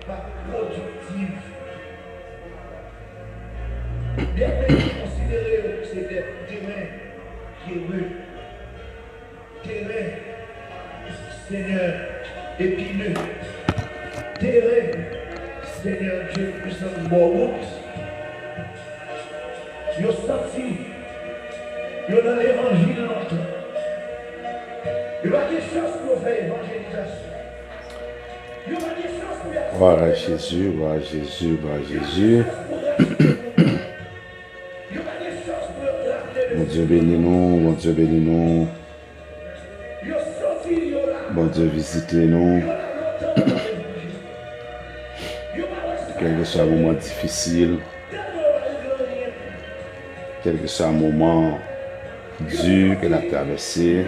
pas productive. Bien considérer que c'est des terrains qui ruent, terrain, Seigneur, épineux, terrain, Seigneur Dieu, puissant bon. Yo senti, yo dans l'évangile longtemps. Yo pas de chance pour faire évangélisation. Yo pas de chance pour faire. Gloire à Jésus, gloire à Jésus, gloire à Jésus. Bon Dieu bénis nous, bon Dieu bénis nous. Bon Dieu visitez-nous. Quel que soit le moment difficile, quel que soit le moment dur qu'elle a traversé,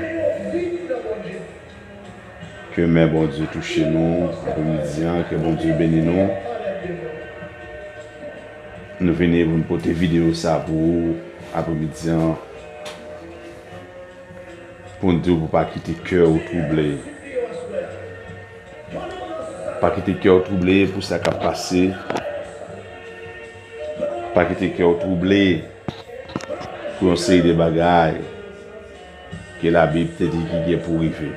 que mes bon Dieu touche nous, après-midi, que bon Dieu bénisse nous. Nous venons pour nous porter vidéo ça pour vous, après-midi, pour nous dire pour ne pas quitter le cœur troublé. Pas quitter le cœur troublé pour ça qui a passé. Pas quitter le cœur troublé pour une série de bagailles que la Bible te dit qu'il est pour arriver.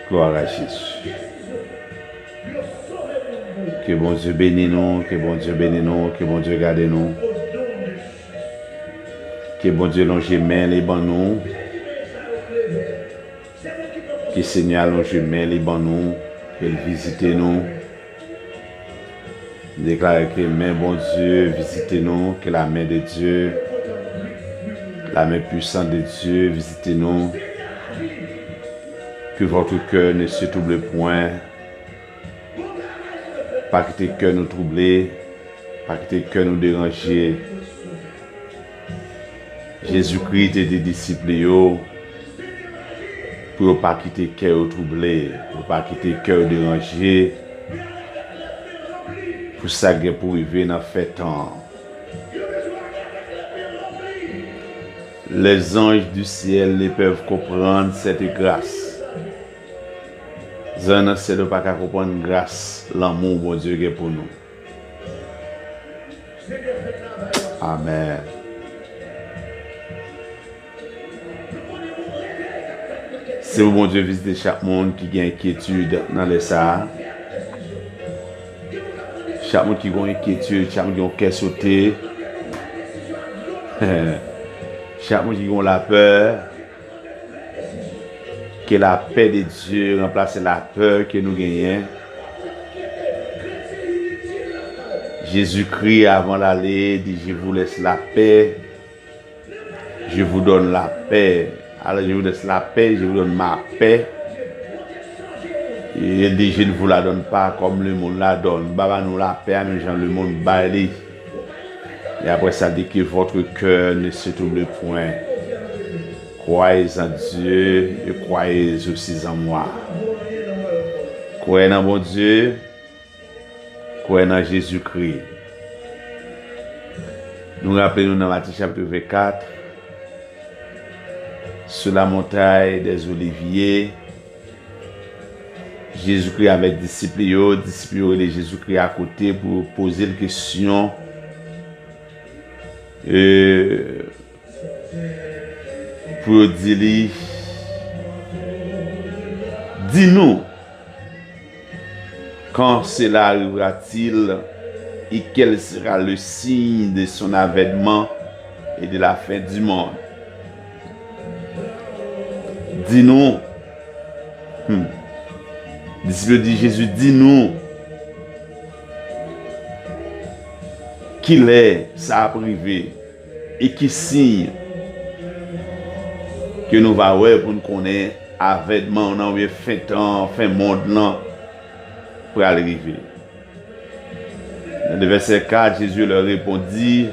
Gloire à Jésus. Que bon Dieu bénisse nous, que bon Dieu bénisse nous, que bon Dieu garde nous. Que bon Dieu longe main les ban nous. Que Seigneur longe main les ban nous, qu'il visite nous. Déclare que main bon Dieu visite nous, que la main de Dieu, la main puissante de Dieu visite nous. Que votre cœur ne se trouble point. Pas que tes cœurs nous troublent, pas que tes cœurs nous dérangent. Jésus-Christ et des disciples, pour ne pas quitter le cœur troublé, pour ne pas quitter le cœur dérangé, pour ça que pour arriver dans le fait temps. Les anges du ciel ne peuvent comprendre cette grâce. Zana c'est de pas comprendre grâce, l'amour bon Dieu qui est pour nous. Amen. C'est bon Dieu visiter chaque monde qui a inquiétude dans les Sahara. Chaque monde qui a inquiétude, chaque monde qui a un cœur sauté. Chaque monde qui a la peur. Que la paix de Dieu remplace la peur que nous gagnons. Jésus-Christ, avant d'aller, dit: je vous laisse la paix. Je vous donne la paix. Alors je vous laisse la paix, je vous donne ma paix. Et il dit: je ne vous la donne pas comme le monde la donne. Baba nous la paix, mais Jean le monde baille. Et après ça dit que votre cœur ne se trouble point. Croyez en Dieu et croyez aussi en moi. Croyez en mon Dieu, croyez en Jésus-Christ. Nous rappelons dans Matthieu chapitre 24, sur la montagne des Oliviers, Jésus-Christ avec disciples et Jésus-Christ à côté pour poser la question. Pour dire, dis-nous, quand cela arrivera-t-il et quel sera le signe de son avènement et de la fin du monde? Dis-nous, disciple dit Jésus, dis-nous, qu'il est ça privé et qui signe que nous va voir pour nous connaître avènement dans le fin temps, fin monde là pour arriver. Dans le verset 4, Jésus leur répondit: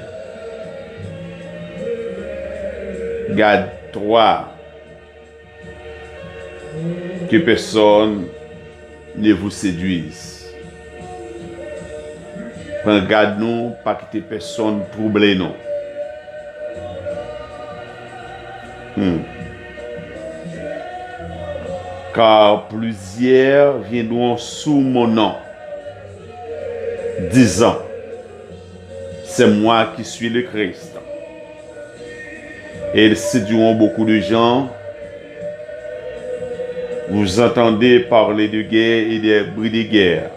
garde-toi que personne ne vous séduise. Prends garde nous, pas que personne trouble nous. car plusieurs viendront sous mon nom, disant, c'est moi qui suis le Christ. Et ils séduiront beaucoup de gens. Vous entendez parler de guerre et des bruits de guerre.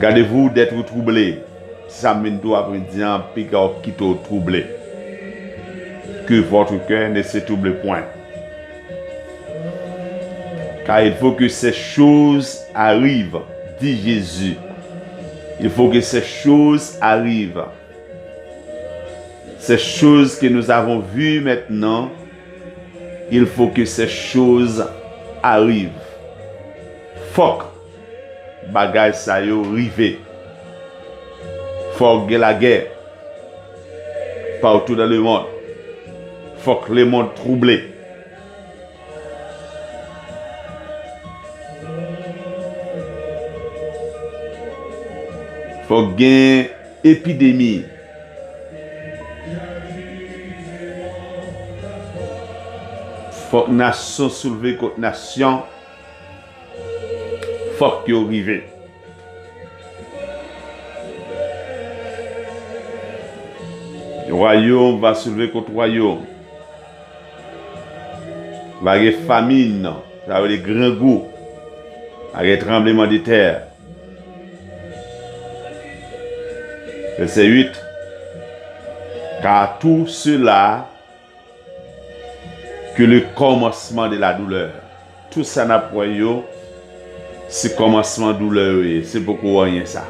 Gardez-vous d'être troublés. Ça mène après dire, puis qui t'ont troublé. Que votre cœur ne se trouble point. Car il faut que ces choses arrivent, dit Jésus. Il faut que ces choses arrivent. Ces choses que nous avons vues maintenant, il faut que ces choses arrivent. Faut que bagay sa yo rive. Faut que la guerre partout dans le monde. Faut que le monde troublé. Faut qu'il y ait une épidémie. Faut que nation soulever contre nation. Faut qu'il arrive. Le royaume va soulever contre royaume. Il va y avoir famine, il va y avoir des grands goûts, il va y avoir des tremblements de terre. Verset 8. Car tout cela que le commencement de la douleur. Tout ça n'a pas eu, c'est commencement douleur. C'est pourquoi rien ça.